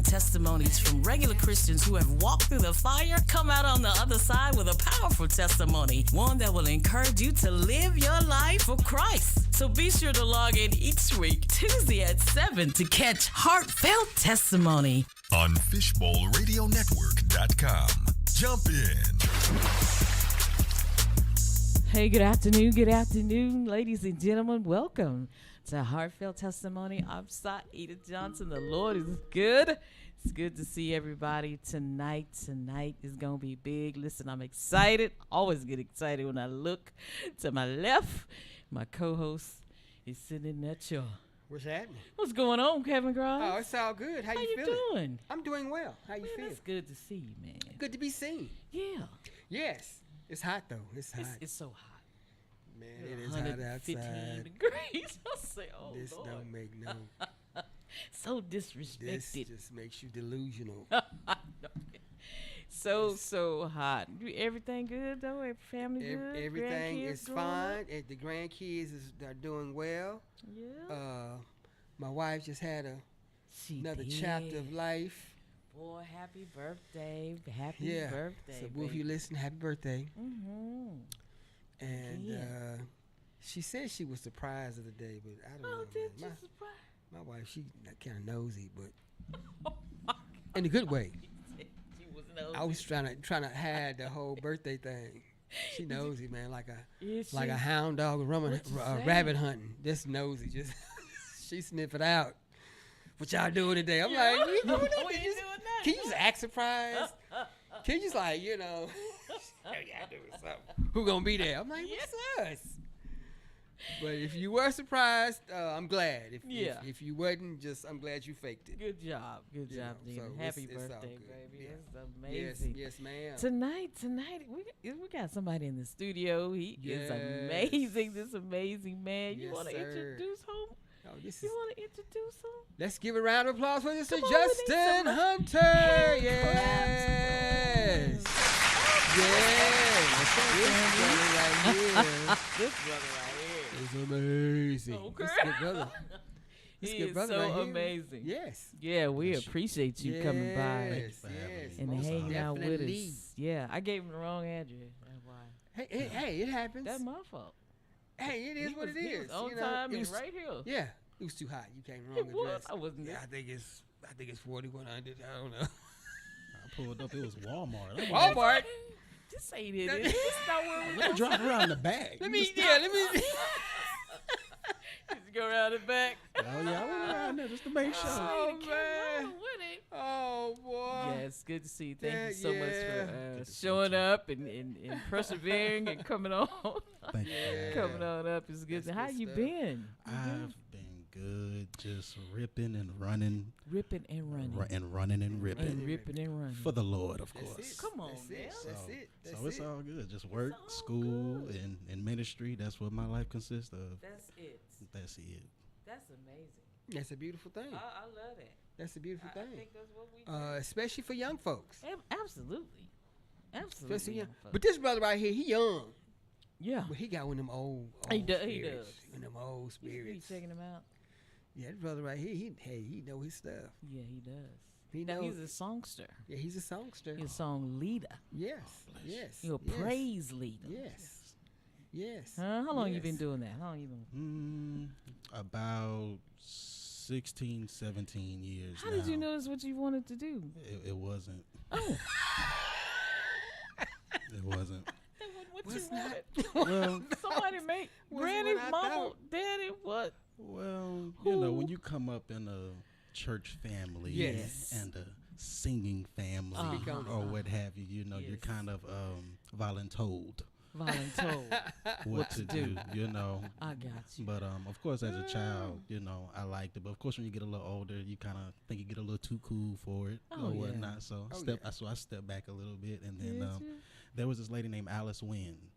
find testimonies from regular Christians who have walked through the fire, come out on the other side with a powerful testimony, one that will encourage you to live your life for Christ. So be sure to log in each week, Tuesday at 7, to catch Heartfelt Testimony on FishbowlRadioNetwork.com. Jump in. Hey, good afternoon, ladies and gentlemen. Welcome to Heartfelt Testimony. I'm Saida Johnson. The Lord is good. It's good to see everybody tonight. Tonight is going to be big. Listen, I'm excited. Always get excited when I look to my left. My co-host is sitting in that chair. What's happening? What's going on, Kevin Gross? Oh, it's all good. How you feeling? Doing? I'm doing well. How you feel? It's good to see you, man. Good to be seen. Yeah. Yes. It's hot, though. It's hot. It's so hot. Man, it is hot outside. Degrees. I say, oh, this Lord. Don't make no... So disrespected. This just makes you delusional. So hot. Everything good, though? Family good? Everything is fine. Up? The grandkids are doing well. Yeah. My wife just had another chapter of life. Boy, happy birthday. Happy birthday. So, if you listen, happy birthday. Mm-hmm. And she said she was surprised of the day, but I don't know. Did you surprise? My wife, she kind of nosy, but in a good way. She was nosy. I was trying to hide the whole birthday thing. She nosy, man, like a hound dog rabbit hunting. Just nosy, just she sniff it out. What y'all doing today? I'm like, you doing that? Can you just act surprised? Can you just like, y'all doing something? Who gonna be there? I'm like, it's us. But if you were surprised, I'm glad. If you wasn't, I'm glad you faked it. Good job, Gina. So Happy birthday, baby. Yeah. It's amazing. Yes, ma'am. Tonight, we got somebody in the studio. He is amazing. This amazing man. You want to introduce him? You want to introduce him? Let's give a round of applause for Mr. Justin Hunter. Yes. This brother right here. It's amazing. Okay. This good brother. He is so amazing. Yes. Yeah, we appreciate you coming by and hanging out with Definitely. us. Yeah, I gave him the wrong address. That's why. Hey, it happens. That's my fault. Hey, it is what it is. On time and right here. Yeah, it was too hot. You came wrong address. I wasn't there. I think it's 4100. I don't know. I pulled up. It was Walmart. Walmart. This ain't it. This not where we Let me drive around the back. Let me. Just go around the back. Oh yeah, I went around there just to make sure. Oh man. Oh boy. Yeah, it's good to see you. Thank you so much for showing up and persevering and coming on. Thank you. Coming on up is good. How you been? I've been good, just ripping and running. Ripping and running. Running and ripping. And ripping and running. For the Lord, of course. Come on, man. That's it. So it's all good. Just work, school, and ministry. That's what my life consists of. That's it. That's it. That's amazing. That's a beautiful thing. I love that. That's a beautiful thing. I think that's what we do. Especially for young folks. Absolutely. Especially young. But this brother right here, he young. Yeah. But he got one of them old He spirits. does. One of them old You spirits. be checking him out? Yeah, that brother right here, he know his stuff. Yeah, he does. He Now, knows. he's a songster. Yeah, he's a songster. He's a song leader. Yes, yes. He's a praise leader. Yes. How long you been doing that? How long you been? About 16, 17 years. How did you know that's what you wanted to do? It wasn't. Oh. It wasn't. What you wanted? Well, Somebody make granny, mama, daddy, what? Well, when you come up in a church family Yes. and a singing family or what have you, you're kind of voluntold what to do, I got you. But of course, as a child, I liked it. But of course, when you get a little older, you kind of think you get a little too cool for it or whatnot. So I stepped back a little bit, and then there was this lady named Alice Wynn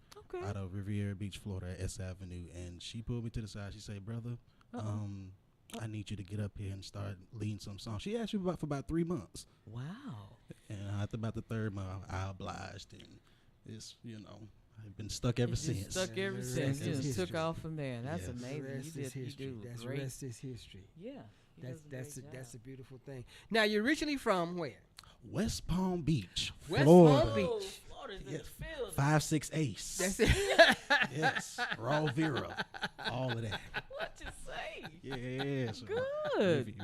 out of Riviera Beach, Florida, at S Avenue, and she pulled me to the side. She said, "Brother, I need you to get up here and start leading some songs." She asked me for about 3 months. Wow. And after about the third month, I obliged, and it's I've been stuck ever since. Stuck ever since. Rest is Just took history. off from there. That's Yes. amazing. Rest You is did. You history. do That's great. rest is history. Yeah. That's a beautiful thing. Now, you're originally from where? West Palm Beach, West Florida. Palm Beach. Florida's in Yes. the field. 5'6" Ace. That's it. Yes. Raw Vera. All of that. What you say? Yes. Good.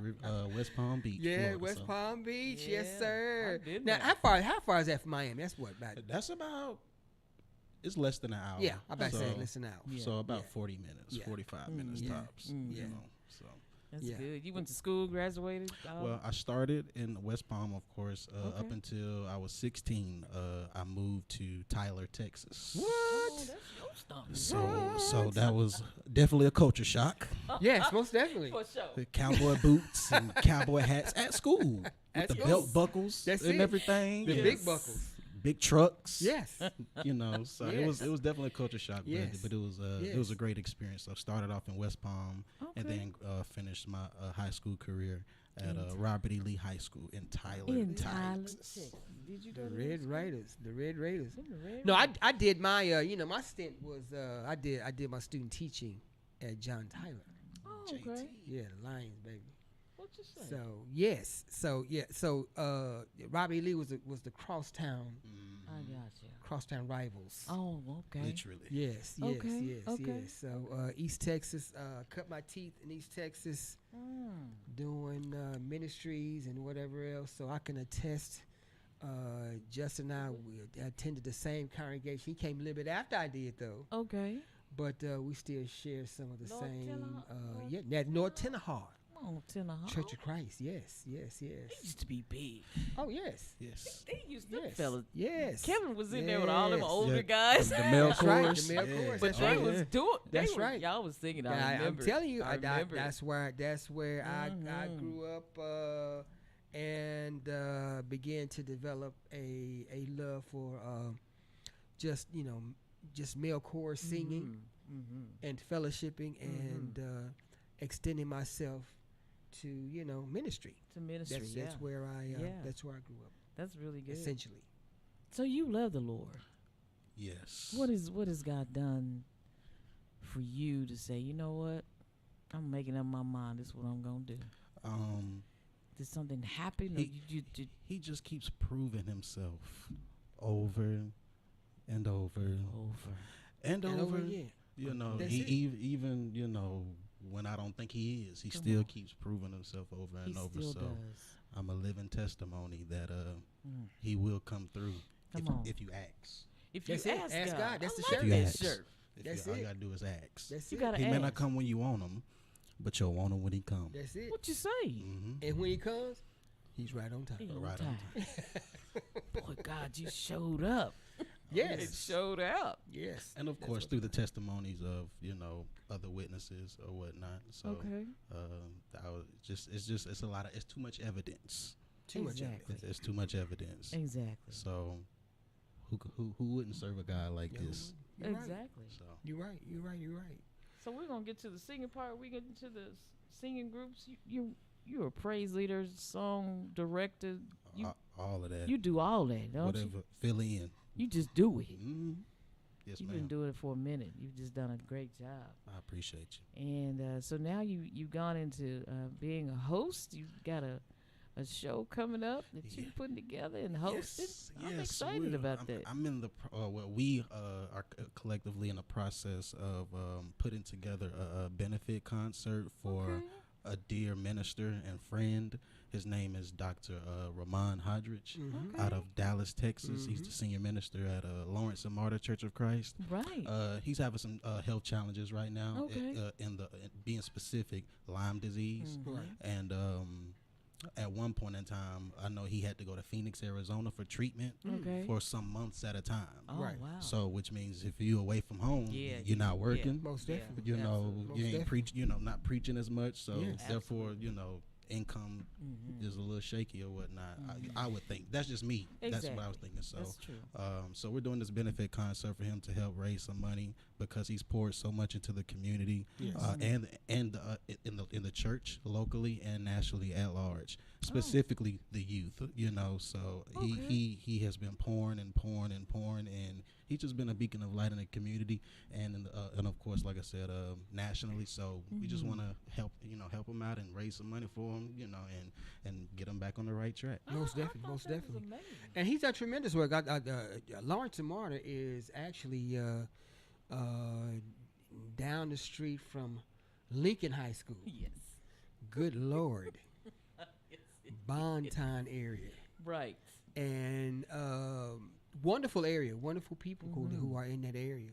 West Palm Beach. Yeah, Florida, West so Palm Beach. Yeah, Yes, sir. I've been Now, there. how far is that from Miami? That's what about. That's about. It's less than an hour. Yeah, I about to say So- listen out. Yeah. So about Yeah. 40 minutes, Yeah. 45 minutes Yeah. tops. Mm. Yeah. You know, so. That's Yeah. good. You went to school, graduated. Well, I started in West Palm, of course, up Okay. until I was 16. I moved to Tyler, Texas. Oh, that's your stomach. So that was definitely a culture shock. Yes, most definitely. For sure. The cowboy boots and cowboy hats at school with At the school. belt buckles That's and it. everything. The Yes. big buckles. Big trucks. Yes. You know, so Yes. it was definitely a culture shock, Yes. but it was Yes. a great experience. So I started off in West Palm and Okay. then finished my high school career at In Robert E. Lee High School in Tyler, in Tyler, Texas. Texas. Did you go The to Red school? Raiders. The Red Raiders. In the Red No, Raiders. I did my my stint was I did my student teaching at John Tyler. Oh, JT. okay. Yeah, the Lions, baby. What you say? So yes, so Robbie Lee was the crosstown I got you. rivals. Oh, okay. Literally. Yes, Okay, yes. okay, So East Texas, cut my teeth in East Texas Mm. doing ministries and whatever else. So I can attest. Justin and I we attended the same congregation. He came a little bit after I did though, Okay. but we still share some of the North same. Tenneha- That North Tenneha Oh, Tenneha. Church of Christ. Yes. They used to be big. Oh yes. Yes. They used to Yes. fellas. Yes. Kevin was in there with all them Yes. older Yeah, guys. The male That's right, chorus. the male chorus, But that's they right. was doing. That's right. Y'all was singing. Yeah, I I'm remember. telling you, I remember. that's where I Mhm. grew up and began to develop a love for just male chorus singing and fellowshipping and extending myself to ministry. To ministry. That's where I Yeah. that's where I grew up That's really good. essentially. So you love the Lord. Yes. What has God done for you to say, you know what? I'm making up my mind. This is what I'm gonna do. Did something happen? Or you He just keeps proving himself over and over and over. Yeah. You know, That's he it. even when I don't think he is, he Come still on. keeps proving himself over he and over. still So does. I'm a living testimony that Mm. he will come through Come on. if you ask. If That's you it. ask Ask God, God. That's I the like shirt. You that ask. shirt. That's All it. you gotta do is ask. That's You it. gotta He ask. may not come when you want him, but you'll want him when he comes. That's it. What you say? Mm-hmm. And when he comes, he's right on time. He Right on on time. Boy, God, you showed up. It Yes. showed out. Yes. And of That's course, what- through the testimonies of other witnesses or whatnot. So Okay. it's a lot of it's too much evidence. Too much Exactly. evidence. It's too much evidence. Exactly. So who wouldn't serve a God like Yeah, this? You're right. Exactly. So You're right. You're right. You're right. So we're gonna get to the singing part. We get into the singing groups. You're a praise leader, song director. all of that, You do all that, don't whatever, you? fill in. You just do it. Mm-hmm. Yes, You've ma'am. been doing it for a minute. You've just done a great job. I appreciate you. And so now you've gone into being a host. You've got a show coming up that Yeah. you're putting together and hosting. I'm Yes, excited about that. I'm in the we are collectively in the process of putting together a benefit concert for Okay. a dear minister and friend. His name is Dr. Ramon Hodrich Mhm. out of Dallas, Texas. He's Mhm. the senior minister at Lawrence and Martyr Church of Christ. Right. He's having some health challenges right now. Okay. Being specific, Lyme disease, Mhm. Right. and at one point in time, I know he had to go to Phoenix, Arizona for treatment Okay. for some months at a time. Oh, Right. wow. So, which means if you're away from home, Yeah, you're not yeah. working. Most Yeah. definitely. You know, Absolutely. Most you ain't definitely. preach. Not preaching as much. So Yes. therefore, income Mhm. is a little shaky or whatnot. Mhm. I would think that's just me. That's what I was Exactly. thinking. So, That's true. so we're doing this benefit concert for him to help raise some money because he's poured so much into the community Yes. and in the church locally and nationally at large. specifically the youth. So he has been pouring and pouring and pouring, and he's just been a beacon of light in the community, and of course, like I said, nationally. So we just want to help him out and raise some money for him, and get him back on the right track. Most definitely. And he's done tremendous work. Lawrence and Marta is actually down the street from Lincoln High School. Yes. Good Lord. Bonton area. Right. And wonderful area, wonderful people who are in that area.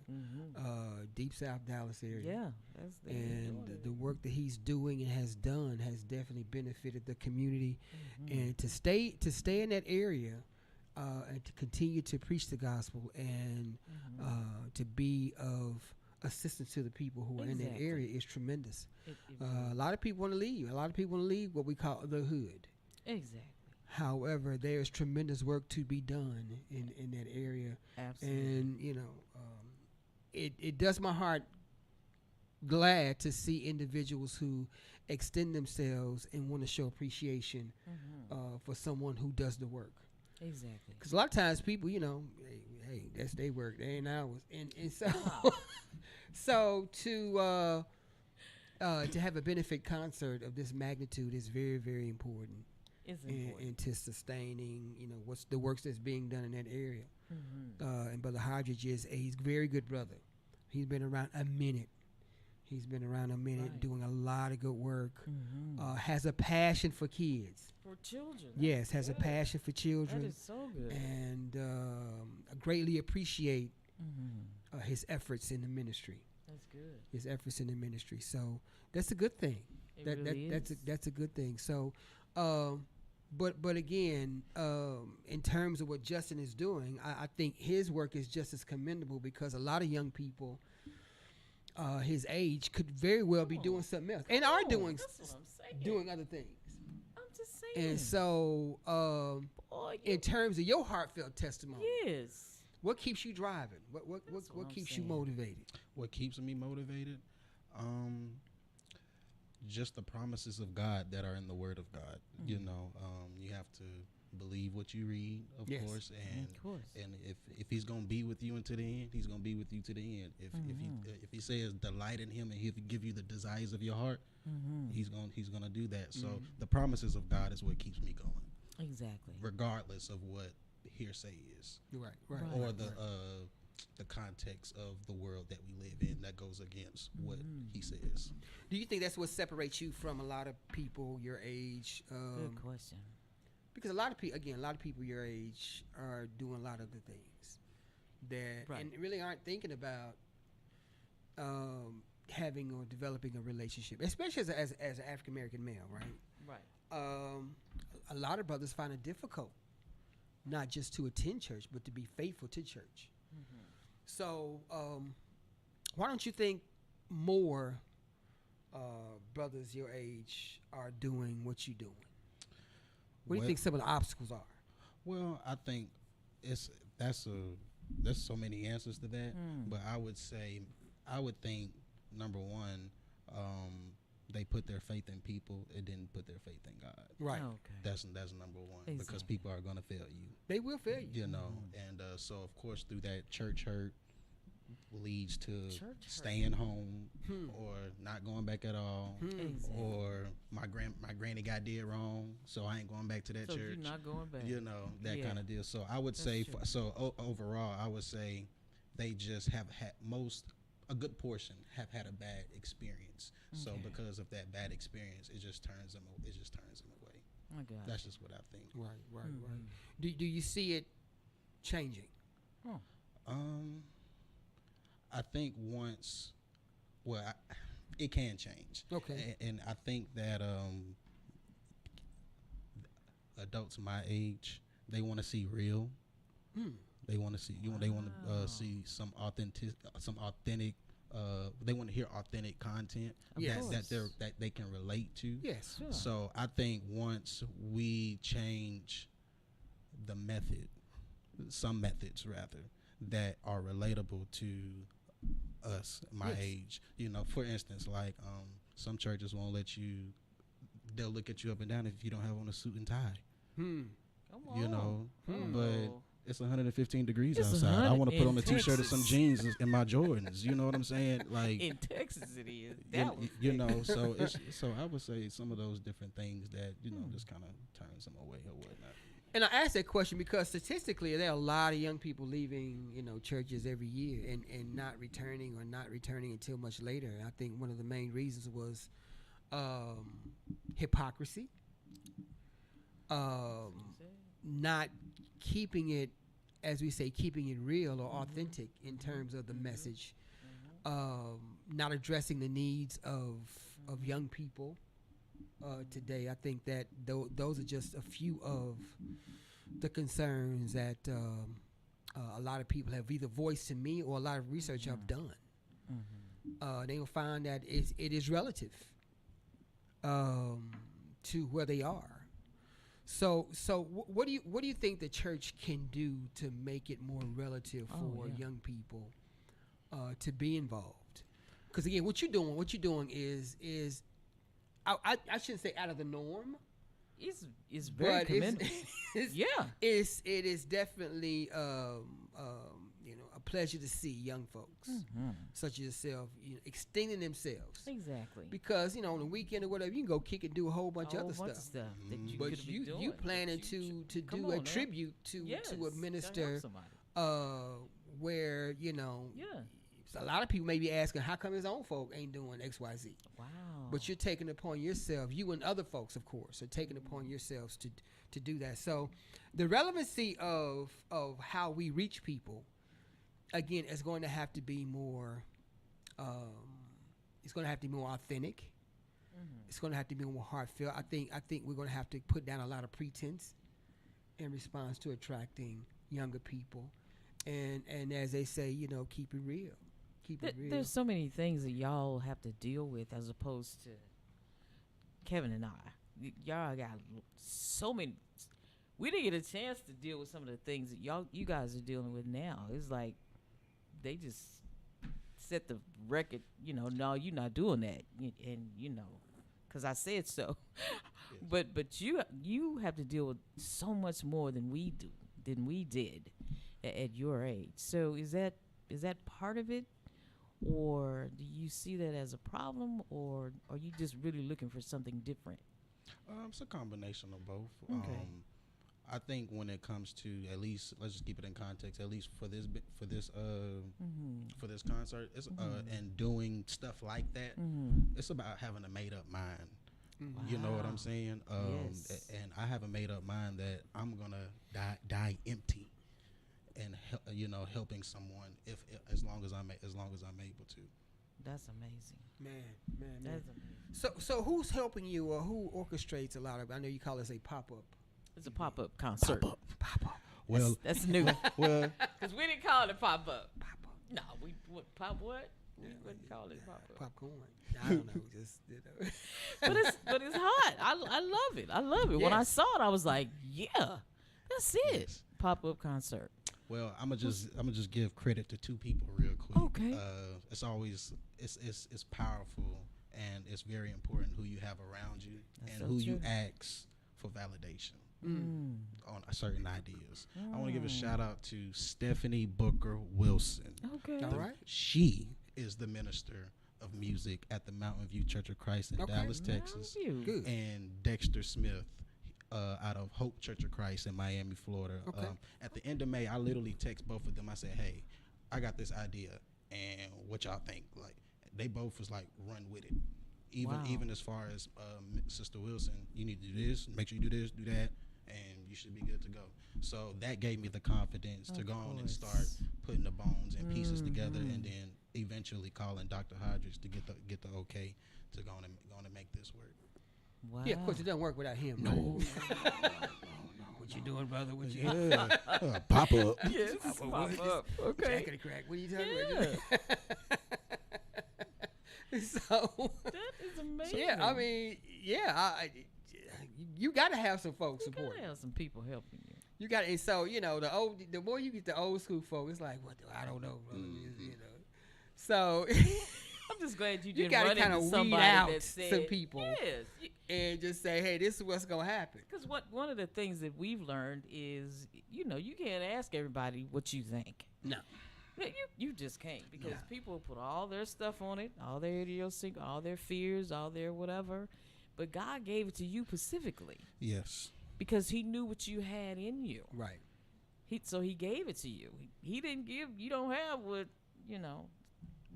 Deep South Dallas area. Yeah. That's the work that he's doing and has done has definitely benefited the community. And to stay in that area and to continue to preach the gospel and to be of assistance to the people who are in that area is tremendous. A lot of people want to leave. A lot of people want to leave what we call the hood. Exactly. However, there's tremendous work to be done in that area. Absolutely. And, it does my heart glad to see individuals who extend themselves and want to show appreciation for someone who does the work. Exactly. Because a lot of times people, hey, that's their work. They ain't ours. And so, so to have a benefit concert of this magnitude is very, very important. It's important. And to sustaining, what's the works that's being done in that area. And Brother Hodge he's a very good brother. He's been around a minute. Right. Doing a lot of good work. Has a passion for kids. For children. Yes, has a passion for children. That is so good. And I greatly appreciate his efforts in the ministry. That's good. His efforts in the ministry. So that's a good thing. That's a good thing. So, but again, in terms of what Justin is doing, I think his work is just as commendable because a lot of young people his age could very well be doing something else and are doing other things. I'm just saying. And so, in terms of your heartfelt testimony, yes, what keeps you driving? What keeps you motivated? What keeps me motivated? Just the promises of God that are in the Word of God. You have to believe what you read, of course, and if He's gonna be with you until the end, He's gonna be with you to the end. If He says delight in Him and He'll give you the desires of your heart, He's gonna do that. So the promises of God is what keeps me going. Exactly. Regardless of what hearsay is, Right. or the context of the world that we live in that goes against what He says. Do you think that's what separates you from a lot of people your age? Good question. Because a lot of people your age are doing a lot of the things that and really aren't thinking about having or developing a relationship, especially as an African American male, right? Right. A lot of brothers find it difficult not just to attend church, but to be faithful to church. So why don't you think more brothers your age are doing what you're doing? What do you think some of the obstacles are? Well, I think there's so many answers to that, but I would think number one, they put their faith in people and didn't put their faith in God. Right. Okay. That's number one, because people are gonna fail you. They will fail you. And so of course through that church hurt leads to staying home or not going back at all, or my granny got did wrong, so I ain't going back to that church. You're not going back. That kind of deal. So I would say, overall, I would say they just have had a good portion have had a bad experience. So because of that bad experience, it just turns them away. Oh, God. That's just what I think. Right. Do you see it changing? I think it can change. Okay. And I think that adults my age, they want to see real. They want to see They want to see some authentic. They want to hear authentic content that they can relate to. Yes. Sure. So I think once we change the method, some methods rather, that are relatable to us, my age. For instance, like some churches won't let you they'll look at you up and down if you don't have on a suit and tie. Come on. You know, but it's 115 degrees It's outside. I want to put on a in T-shirt and some jeans and my Jordans. You know what I'm saying? Like in Texas, it is. you know. So I would say some of those different things that just kind of turns them away or whatnot. And I asked that question because statistically, there are a lot of young people leaving, churches every year and not returning until much later. I think one of the main reasons was hypocrisy, not keeping it, as we say, keeping it real or authentic in terms of the message, not addressing the needs of young people. Today, I think that those are just a few of the concerns that a lot of people have either voiced to me or a lot of research I've done. They will find that it is relative to where they are. So what do you think the church can do to make it more relative for young people to be involved? Because again, what you're doing is I shouldn't say out of the norm. It's very commendable. It is definitely a pleasure to see young folks such as yourself extending themselves. Exactly. Because on the weekend or whatever, you can go kick and do a whole bunch of other stuff. That you But could be doing. you planning to do a tribute to a minister where a lot of people may be asking, how come his own folk ain't doing X, Y, Z? Wow. But you're taking it upon yourself, you and other folks, of course, are taking it upon yourselves to do that. So the relevancy of how we reach people, again, is going to have to be more, it's going to have to be more authentic. It's going to have to be more heartfelt. I think we're going to have to put down a lot of pretense in response to attracting younger people. And as they say, keep it real. There's so many things that y'all have to deal with as opposed to Kevin and I. Y'all got so many. We didn't get a chance to deal with some of the things that you guys are dealing with now. It's like they just set the record. No, you're not doing that, and because I said so. Yes. But you have to deal with so much more than we did at your age. So is that part of it? Or do you see that as a problem, or are you just really looking for something different? It's a combination of both. Okay. I think when it comes to, at least, let's just keep it in context. At least for this concert, it's and doing stuff like that. It's about having a made up mind. Wow. You know what I'm saying? Yes. And I have a made up mind that I'm gonna die empty. And helping someone as long as I'm able to. That's amazing, man. That's amazing. So who's helping you, or who orchestrates a lot of? I know you call this a pop up. It's a pop up concert. Pop up. Well, that's new. Well, because we didn't call it pop up. No, we pop what? We wouldn't call it pop up. Popcorn. I don't know. Just but it's hot. I love it. Yes. When I saw it, I was like, yeah, that's it. Yes. Pop up concert. Well, I'm gonna just give credit to two people real quick. Okay. It's always it's powerful, and it's very important who you have around you. That's and who true. You ask for validation on certain ideas. I want to give a shout out to Stephanie Booker Wilson. Okay. All right. She is the minister of music at the Mountain View Church of Christ in Dallas, Texas. Good. And Dexter Smith. Out of Hope Church of Christ in Miami, Florida. Okay. At the end of May, I literally text both of them. I said, hey, I got this idea, and what y'all think? Like, they both was like, run with it. Even as far as Sister Wilson, you need to do this, make sure you do this, do that, and you should be good to go. So that gave me the confidence to go on and start putting the bones and pieces together, and then eventually calling Dr. Hodges to get the okay to go on and make this work. Wow. Yeah, of course it doesn't work without him. No. No. What you doing, brother? What you pop up. Yes, pop up. Okay. Jackety crack. What are you talking about? So that is amazing. Yeah, I mean, you got to have some folks supporting. You got to have some people helping you. You got to, and so the more you get the old school folk, it's like, what? I don't know, brother. So. I'm just glad you You didn't gotta run kind into of somebody weed out that said, some people yes. and just say, hey, this is what's gonna happen. Because one of the things that we've learned is, you can't ask everybody what you think. No. You just can't, because people put all their stuff on it, all their idiosyncrasies, all their fears, all their whatever. But God gave it to you specifically. Yes. Because he knew what you had in you. Right. So he gave it to you. He didn't give, you don't have what,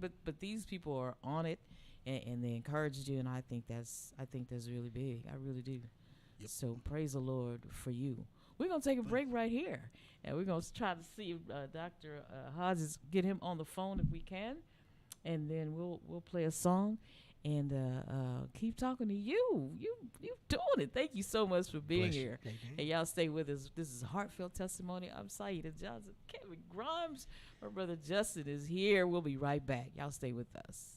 but these people are on it and they encouraged you, and I think that's really big. I really do. Yep. So praise the Lord for you. We're going to take a break right here, and we're going to try to see if Dr. Hodges, get him on the phone if we can, and then we'll play a song and keep talking to you. You doing it. Thank you so much for being here. And y'all stay with us. This is Heartfelt Testimony. I'm Saida Johnson. Kevin Grimes, my brother Justin is here. We'll be right back. Y'all stay with us.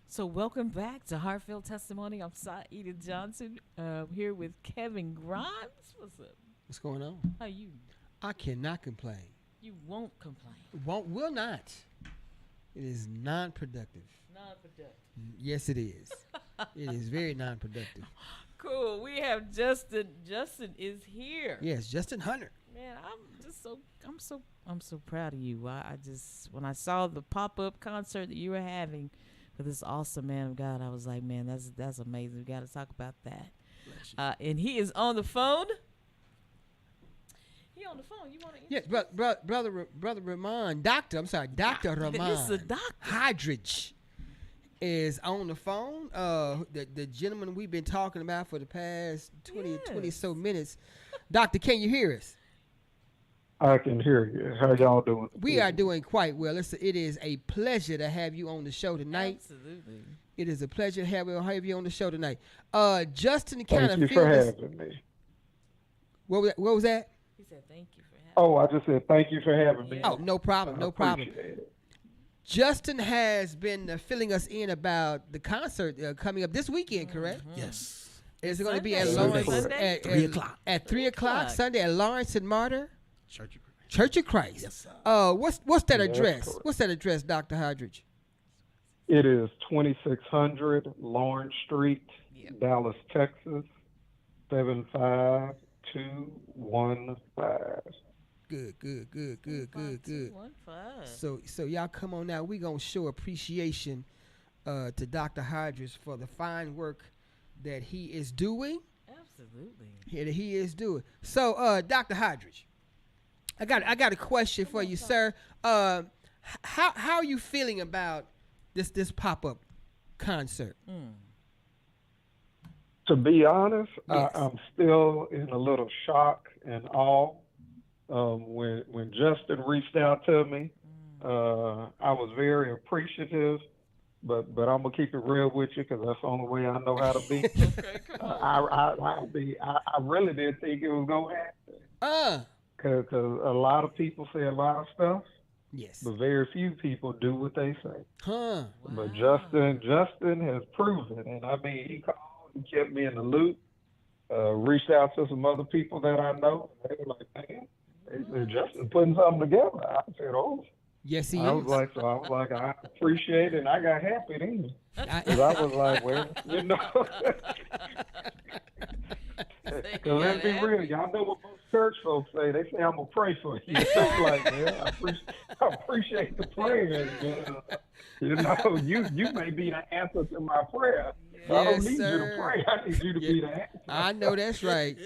So welcome back to Heartfelt Testimony. I'm Saida Johnson, here with Kevin Grimes. What's up? What's going on? How you? I cannot complain. You won't complain. Will not. It is non-productive. Non-productive. Yes, it is. It is very non-productive. Cool. We have Justin. Justin is here. Yes, Justin Hunter. Man, I'm so proud of you. I just, when I saw the pop-up concert that you were having for this awesome man of God, I was like, man, that's amazing. We got to talk about that. And he is on the phone. He on the phone. You want to? Yes, brother Ramon, Dr. Ramon. It's a doctor. Hydridge is on the phone. The gentleman we've been talking about for the past 20 so minutes. Doctor, can you hear us? I can hear you. How y'all doing? We are doing quite well. It is a pleasure to have you on the show tonight. Absolutely. It is a pleasure to have you on the show tonight. Justin kind Thank of you for filled us. having me. What was that? He said, "Thank you for having." Oh, I just said thank you for having me. Oh, no problem, I no problem. appreciate it. Justin has been filling us in about the concert coming up this weekend, correct? Yes. Is it going to be at Sunday. Lawrence Sunday? at 3 o'clock. At 3 o'clock Sunday at Lawrence and Martyr Church of Christ. Church of Christ. Yes, sir. What's that That's address? correct. What's that address, Dr. Hodridge? It is 2600 Lawrence Street, Dallas, Texas, 75215. Good. 215. So y'all come on now. We gonna show appreciation to Dr. Hodges for the fine work that he is doing. Absolutely. So, Dr. Hodges, I got a question for you, sir. How are you feeling about this pop-up concert? To be honest, Yes. I'm still in a little shock and awe. When Justin reached out to me, I was very appreciative, but I'm gonna keep it real with you because that's the only way I know how to be. Okay, come on. I really didn't think it was gonna happen because a lot of people say a lot of stuff, Yes. but very few people do what they say. Huh. But Justin has proven, and I mean, he called and kept me in the loop. Reached out to some other people that I know. They were like, "Man, they're Justin putting something together." I said, "Oh." Yes, he I is. was like, I appreciate it, and I got happy then. Because I was like, well, you know. Because let's be real, y'all know what most church folks say. They say, I'm going to pray for you. I'm like, yeah, I appreciate the prayers. You know, you may be the answer to my prayer. So I don't need you to pray. I need you to be the answer. I know that's right.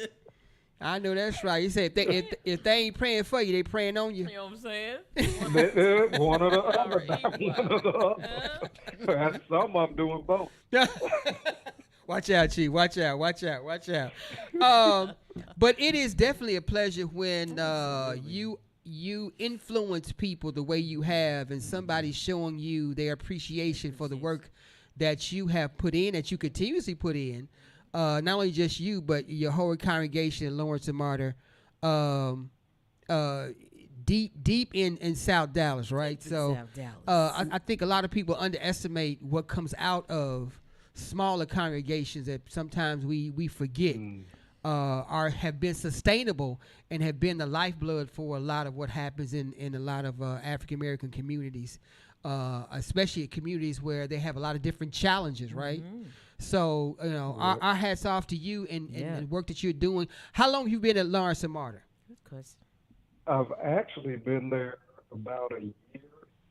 You say if they ain't praying for you, they praying on you. You know what I'm saying? One or the other. One or the other. Some of them doing both. Watch out, Chief. Watch out. But it is definitely a pleasure when you influence people the way you have, and somebody's showing you their appreciation for the work that you have put in, that you continuously put in. Not only just you, but your whole congregation in Lawrence and Martyr, deep in South Dallas, right? So South Dallas. I think a lot of people underestimate what comes out of smaller congregations that sometimes we forget have been sustainable and have been the lifeblood for a lot of what happens in a lot of African American communities, especially communities where they have a lot of different challenges, right? So, you know, our hats off to you and the work that you're doing. How long have you been at Lawrence and Martyr? Good question. I've actually been there about a year,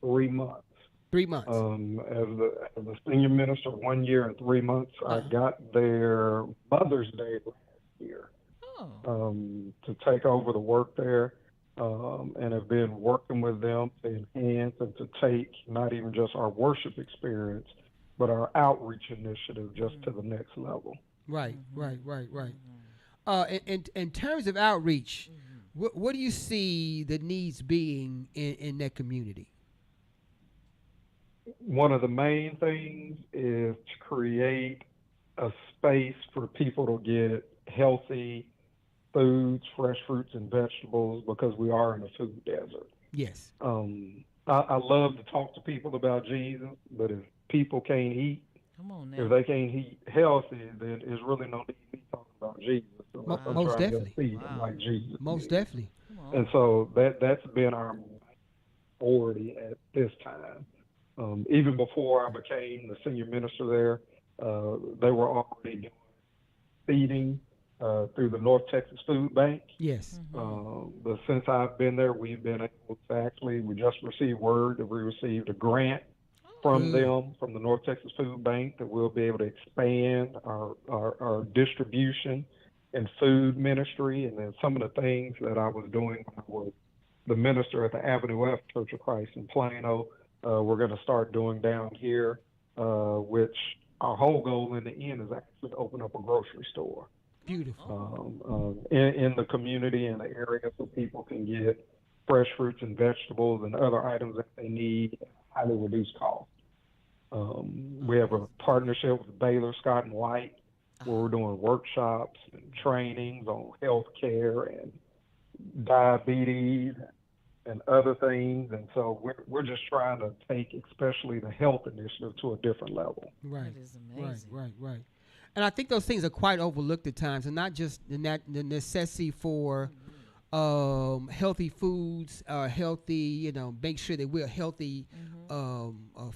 3 months. 3 months. As the senior minister, 1 year and 3 months. I got there Mother's Day last year to take over the work there, and have been working with them to enhance and to take not even just our worship experience, but our outreach initiative just to the next level. Right. In terms of outreach, what do you see the needs being in that community? One of the main things is to create a space for people to get healthy foods, fresh fruits and vegetables, because we are in a food desert. Yes. I love to talk to people about Jesus, but if people can't eat, Come on now. if they can't eat healthy, then there's really no need me talking about Jesus. Most I'm trying definitely. to feed them like Jesus. Most did. definitely. And so that's been our priority at this time. Even before I became the senior minister there, they were already doing feeding through the North Texas Food Bank. Yes. But since I've been there, we've been able to we just received word that we received a grant from them, from the North Texas Food Bank, that we'll be able to expand our distribution and food ministry. And then some of the things that I was doing when I was the minister at the Avenue F Church of Christ in Plano, we're going to start doing down here, which our whole goal in the end is actually to open up a grocery store. Beautiful. In the community, in the area, so people can get fresh fruits and vegetables and other items that they need at highly reduced cost. We have a partnership with Baylor Scott and White, where we're doing workshops and trainings on health care and diabetes and other things. And so we're just trying to take, especially the health initiative, to a different level. Right. That is amazing. Right. And I think those things are quite overlooked at times, and not just the necessity for healthy foods, healthy, make sure that we're healthy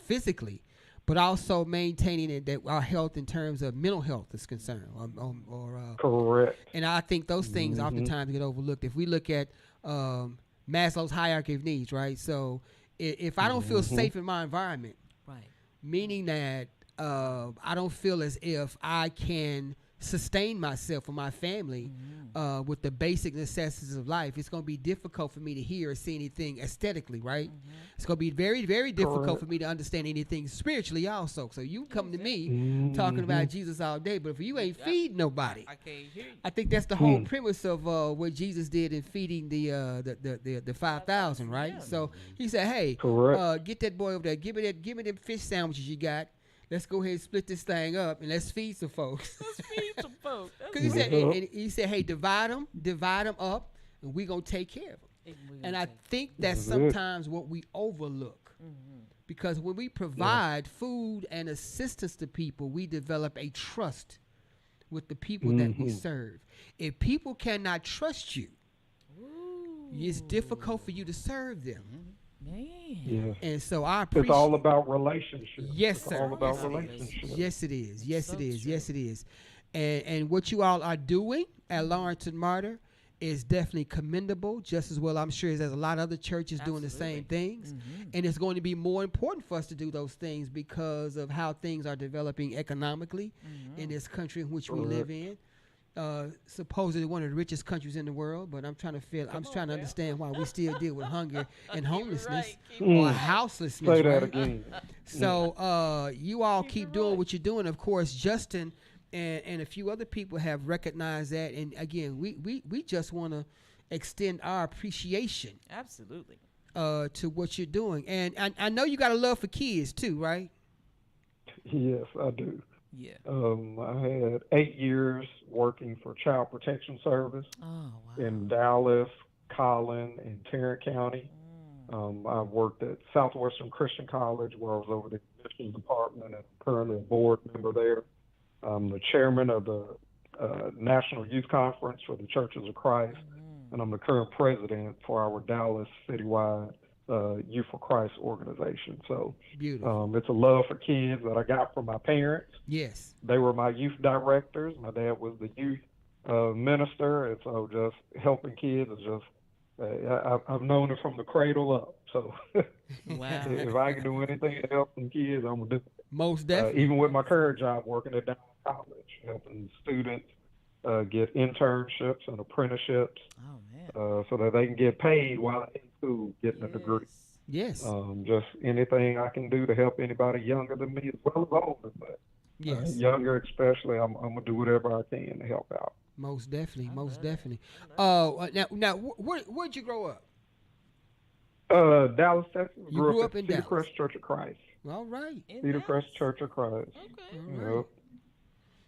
physically, but also maintaining it, that our health in terms of mental health is concerned. Correct. And I think those things oftentimes get overlooked. If we look at Maslow's hierarchy of needs, right? So if I don't feel safe in my environment, Right. meaning that I don't feel as if I can sustain myself or my family with the basic necessities of life, it's going to be difficult for me to hear or see anything aesthetically, right? It's going to be very, very difficult for me to understand anything spiritually also. So you come to me talking about Jesus all day, but if you ain't feeding nobody, I can't hear you. I think that's the whole premise of what Jesus did in feeding the 5,000, right? So he said, "Hey, get that boy over there. Give me them fish sandwiches you got. Let's go ahead and split this thing up and let's feed some folks." Let's feed some folks. Because he said, "Hey, divide them up, and we gonna take care of them." And I think that's sometimes what we overlook. Because when we provide food and assistance to people, we develop a trust with the people that we serve. If people cannot trust you, it's difficult for you to serve them. Man. Yeah. And so I appreciate. It's all about relationships. Yes, it's sir. all about Yes, it is. relationships. Yes, it is. Yes, So it is. true. Yes, it is. And what you all are doing at Lawrence and Martyr is definitely commendable, just as well, I'm sure, as there's a lot of other churches doing the same things. And it's going to be more important for us to do those things because of how things are developing economically in this country in which we live in. Supposedly one of the richest countries in the world, but I'm trying to understand why we still deal with hunger and homelessness or houselessness. Say that right? again. So you all keep doing what you're doing. Of course, Justin and a few other people have recognized that. And again, we just want to extend our appreciation Absolutely. to what you're doing. And I know you got a love for kids too, right? Yes, I do. Yeah. I had 8 years working for Child Protection Service Oh, wow. in Dallas, Collin, and Tarrant County. I've worked at Southwestern Christian College, where I was over the admissions department and currently a board member there. I'm the chairman of the National Youth Conference for the Churches of Christ, and I'm the current president for our Dallas citywide Youth for Christ organization. So Beautiful. it's a love for kids that I got from my parents. Yes. They were my youth directors. My dad was the youth minister, and so just helping kids is just I've known it from the cradle up. So Wow. if I can do anything to help some kids, I'm gonna do it. Most definitely. Even with my current job, working at Dallas College, helping students get internships and apprenticeships, Oh, man. so that they can get paid while they're in school getting a degree. Yes. Just anything I can do to help anybody younger than me as well as older, but Yes. younger especially, I'm gonna do whatever I can to help out. Most definitely. Most definitely. Now, where'd you grow up? Dallas, Texas. You grew up at in Cedar Dallas. Crest Church of Christ. All right. Cedar Crest Church of Christ. Okay. All right.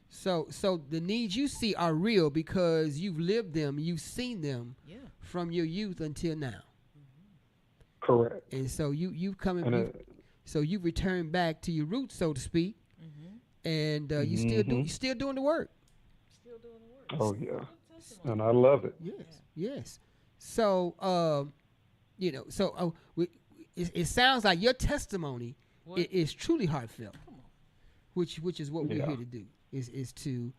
So the needs you see are real because you've lived them, you've seen them Yeah. from your youth until now, Correct. and so you've come And and so you returned back to your roots, so to speak, and you still doing the work. Still doing the work. oh yeah, and I love it. Yes. So it sounds like your testimony is truly heartfelt, which is what we're here to do is to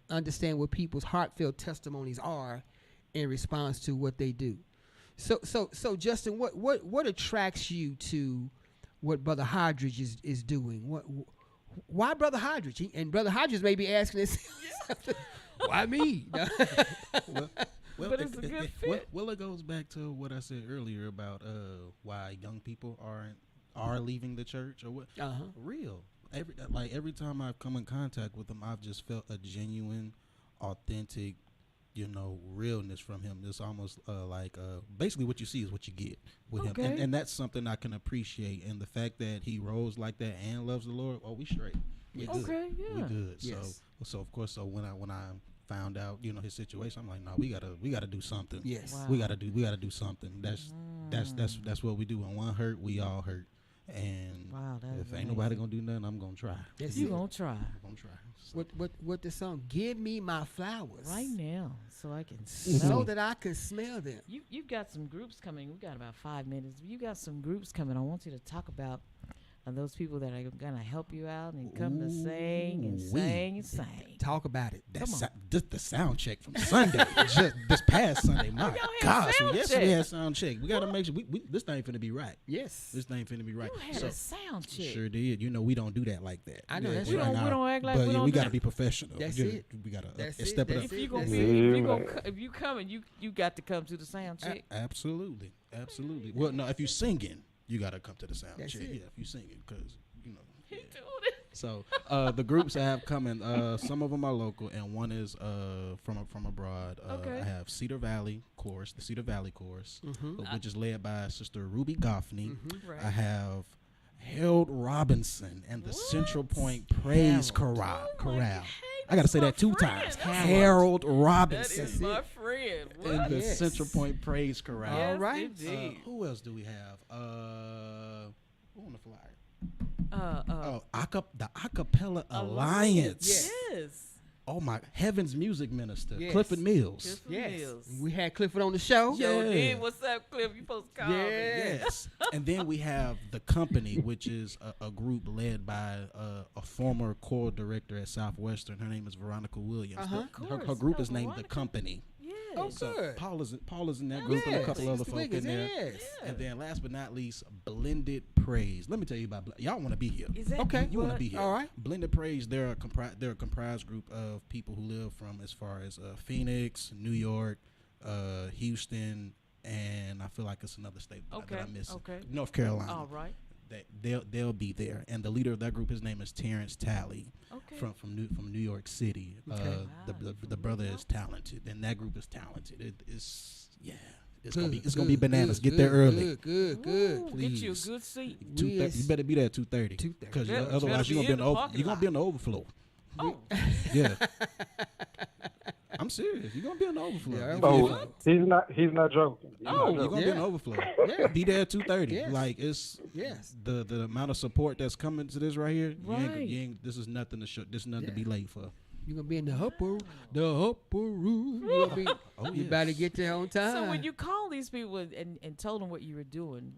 understand what people's heartfelt testimonies are in response to what they do. So Justin, what attracts you to what Brother Hodridge is doing? Why Brother Hodridge? And Brother Hodridge may be asking this, why me? Well, But it's a good fit. Well, it goes back to what I said earlier about why young people are leaving the church or what. Real. Every time I've come in contact with them, I've just felt a genuine, authentic realness from him. It's almost like basically what you see is what you get with him, and that's something I can appreciate. And the fact that he rolls like that and loves the Lord, we straight. We good. We good. Yes. So of course, when I found out, his situation, I'm like, no, we gotta do something. Yes. Wow. We gotta do something. That's what we do. When one hurt, we all hurt. And if ain't nobody gonna do nothing, I'm gonna try. You gonna try? I'm gonna try. So. What the song? Give me my flowers Right now, so I can so smell. that I can smell them. You've got some groups coming. We've got about 5 minutes. You got some groups coming. I want you to talk about those people that are gonna help you out and come to sing and sing and sing. Talk about it. Just the sound check from Sunday, just this past Sunday. My gosh, we had sound check. We gotta make sure this thing finna be right. Yes, this thing finna be right. You had a sound check. Sure did. We don't do that like that. I know that's we right. don't act like but we don't. We gotta be professional. That's it. We gotta That's step it up. If you come and you got to come to the sound check. Absolutely. Well, no, if you singing, you gotta come to the sound check. It. Yeah, if you singing, because He doing it. So the groups I have coming, some of them are local, and one is from abroad. I have Cedar Valley Chorus, the Cedar Valley Chorus, which is led by Sister Ruby Goffney. Right. I have Harold Robinson and the Central Point Praise Chorale. I got to say that 2 times. Harold Robinson. That is my friend. And the Central Point Praise Chorale. Yes, All right. indeed. Who else do we have? Who on the flyer? The Acapella Alliance. Yes. Oh my, Heaven's music minister, Yes. Clifford Mills. Mills. We had Clifford on the show. Yeah. What's up, Cliff? You supposed to call me. Yes. And then we have The Company, which is a group led by a former choral director at Southwestern. Her name is Veronica Williams. Her group is named The Company. Yes. Oh, So good. Paul is in that group and a couple other folk in there. Yes. And then last but not least, Blended Praise. Let me tell you about y'all want to be here. Is that Okay. You want to be here. All right. Blended Praise, they're a comprised group of people who live from as far as Phoenix, New York, Houston, and I feel like it's another state that I'm missing. Okay. North Carolina. All right. They'll be there, and the leader of that group, his name is Terrence Talley, Okay. from New York City. Okay. The brother is talented, and that group is talented. It's Good, gonna be bananas. good, Get there early. Good. Ooh, Please. get you a good seat. 2:30. You better be there at 2:30. 2:30. Because Yeah, otherwise better you're be in the gonna parking be in the overflow. Oh, Yeah. I'm serious. You're gonna be in the overflow. Yeah, Oh, he's not joking. You're gonna be in the overflow. Yeah. Be there at 2:30. Yes. Like it's Yes. the amount of support that's coming to this right here. Right. This is nothing to show. This is nothing to be late for. You're going to be in the upper room. You're gonna be, you yes. better get there on time. so when you call these people and told them what you were doing,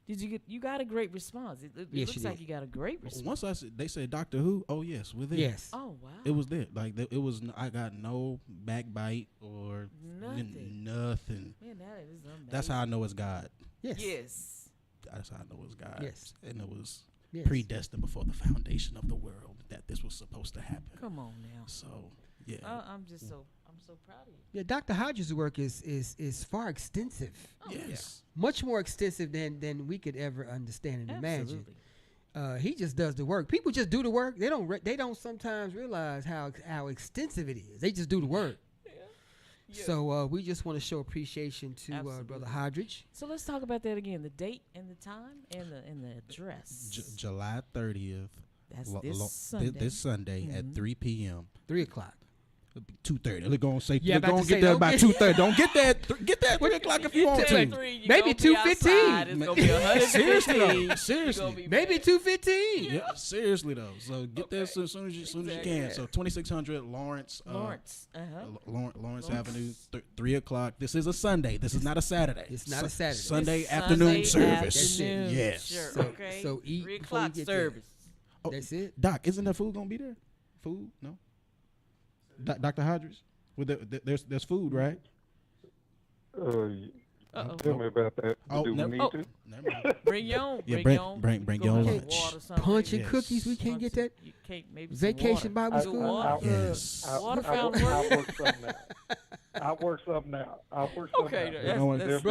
you got a great response. It Yes, looks you like did. you got a great response. Once they said Doctor Who, oh yes, we're there. Yes. Oh wow. It was there. Like it was. I got no backbite or Nothing. nothing. Man, that is amazing. That's how I know it's God. Yes. Yes. That's how I know it's God. Yes. And it was Yes. predestined before the foundation of the world that this was supposed to happen. Come on now. So yeah. I'm so proud of you. Yeah, Dr. Hodges' work is far extensive. Yes. Much more extensive than we could ever understand and imagine. Absolutely. He just does the work. People just do the work. They don't sometimes realize how extensive it is. They just do the work. Yeah. So we just want to show appreciation to Absolutely. Brother Hodridge. So let's talk about that again. The date and the time and the address. July 30th. That's this Sunday. This Sunday at 3 p.m. 3 o'clock. 2:30. They're gonna say. Yeah, They're about gonna to get say, there don't about get- 2:30. Don't get there. Get there at 3 o'clock if you want to. Maybe 2:15. It's gonna be 115. Seriously. Maybe 2:15. Yeah, seriously though. So get there as soon as you can. So 2600 Lawrence. Lawrence. Lawrence Avenue, 3 o'clock. This is a Sunday. This is not a Saturday. It's not a Saturday. Sunday It's afternoon Sunday service. afternoon. Yes. Sure. So- Okay. so eat 3 before you o'clock get there. service. Oh, That's it. Doc, isn't there food gonna be there? Food? No. Dr. Hodges, there's food, right? Tell me about that. Oh, Do we never- need oh. to? Never mind. Bring your own. Yeah, bring bring your your own lunch. water, something. Punch and Yes. cookies. We can't get that. You can't, maybe some Vacation water. Bible school. Water. Yes. Water fountain I'll work something out. I'll work something out. Okay, That's-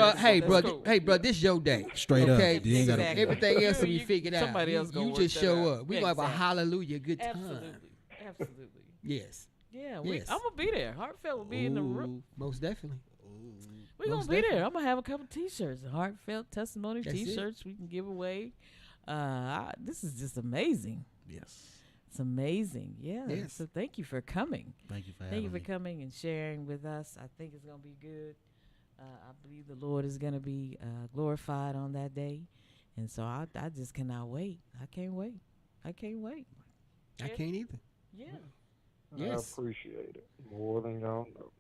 Bro, this your day. Straight Okay? up. You ain't gotta. Exactly. Everything else will be You- figured out. somebody else gonna You work just that show out. up. We gonna have a Exactly. hallelujah good time. Absolutely. Yes. Yeah, Yes. I'm gonna be there. Heartfelt will be in the room. Most definitely. We're gonna most be definitely. there. I'm gonna have a couple T-shirts, heartfelt testimony That's it. T-shirts we can give away. This is just amazing. Yes. It's amazing. Yeah. Yes. So thank you for coming. Thank you for Thank having you for me. coming and sharing with us. I think it's gonna be good. I believe the Lord is gonna be glorified on that day, and so I just cannot wait. I can't wait. I Yeah. can't either. Yeah. Yes. I appreciate it more than y'all know.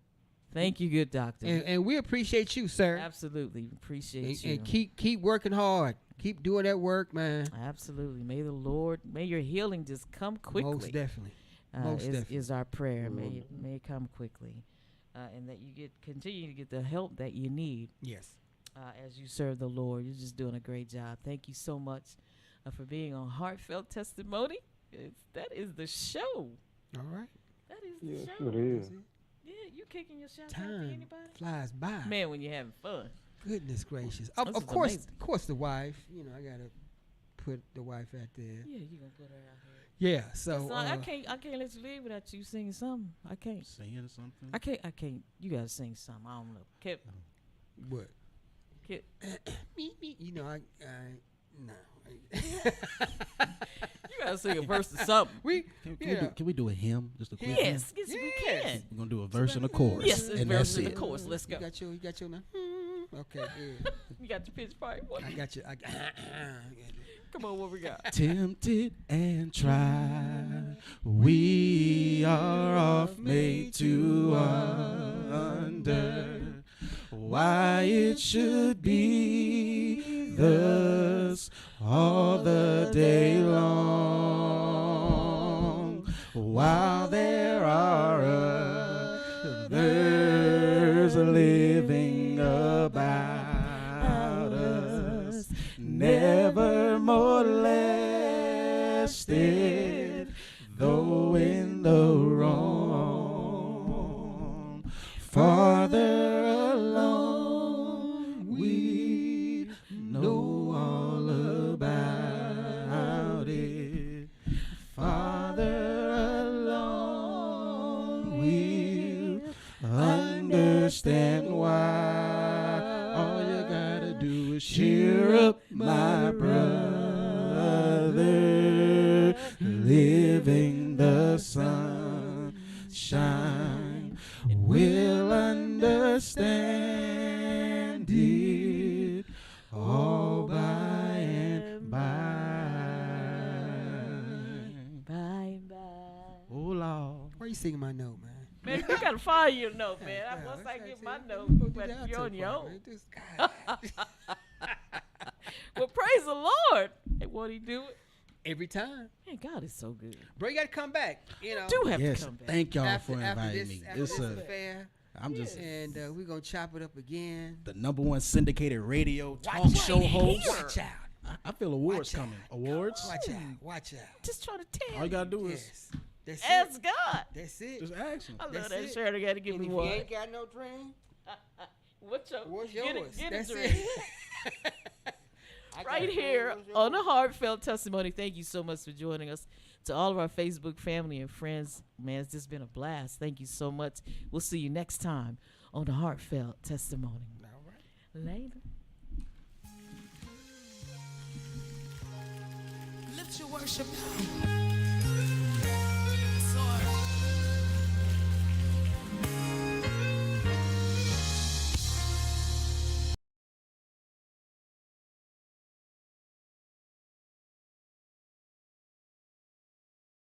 Thank you, good doctor. And we appreciate you, sir. Absolutely appreciate you. And keep working hard. Keep doing that work, man. Absolutely. May your healing just come quickly. Most definitely. Most definitely. Is our prayer. May it come quickly, and that you continue to get the help that you need Yes. as you serve the Lord. You're just doing a great job. Thank you so much for being on Heartfelt Testimony. That is the show. All right. That is the Yes, show. it is. Yeah, you kicking your shots out to Time anybody? flies by. Man, when you're having fun. Goodness gracious. This Of is course, amazing. of course, the wife. You know, I gotta put the wife out there. Yeah, you gonna put her out here. Yeah. So I can't let you leave without you singing something. I can't. Saying something. I can't. You gotta sing something. I don't know. Kip. what? Kip. Me. You know, I no. You gotta sing a verse or something. Can we do a hymn? Just a quick hymn? Yes, we Yes. can. We're gonna do a verse and a chorus. Yes, and verse that's and it. the chorus. Let's go. You got your okay, good. You got your pitch part. What? I got you. Come on, what we got? Tempted and tried, we are oft made to wonder why it should be thus all the day long, while there are others living about us, never molested, though in the wrong, farther along we know all about it, farther along we'll understand why. All you gotta do is cheer up, my brother, living the sunshine. We'll understand it all by and by. Bye. Oh, Lord. Why you singing my note, man? Man, you gotta follow your note, man. Yeah, Once I get my that's note, it. Go do but the you're outro on your part, own. man. Just- God. Well, praise the Lord. And won't he do it? Every time. Man, God is so good. Bro, you got to come back. You know. Do have Yes, to come back. thank y'all after, for after inviting this, me. After It's this a, affair. I'm just And we're going to chop it up again. the #1 syndicated radio talk Watch show right host. here. Watch out. I feel awards Watch out. coming. Awards? Watch out. Watch out. Just trying to tell All you gotta do is Yes. That's Ask it. God. That's it. just ask him. I love That's that it. shirt. I got to give And me if one. you ain't got no dream, What's what's get yours? Get That's a it. drink. I got Right a dream, here what's on the yours? Heartfelt Testimony. Thank you so much for joining us. To all of our Facebook family and friends, man, it's just been a blast. Thank you so much. We'll see you next time on the Heartfelt Testimony. All right. Later. Lift your worship now.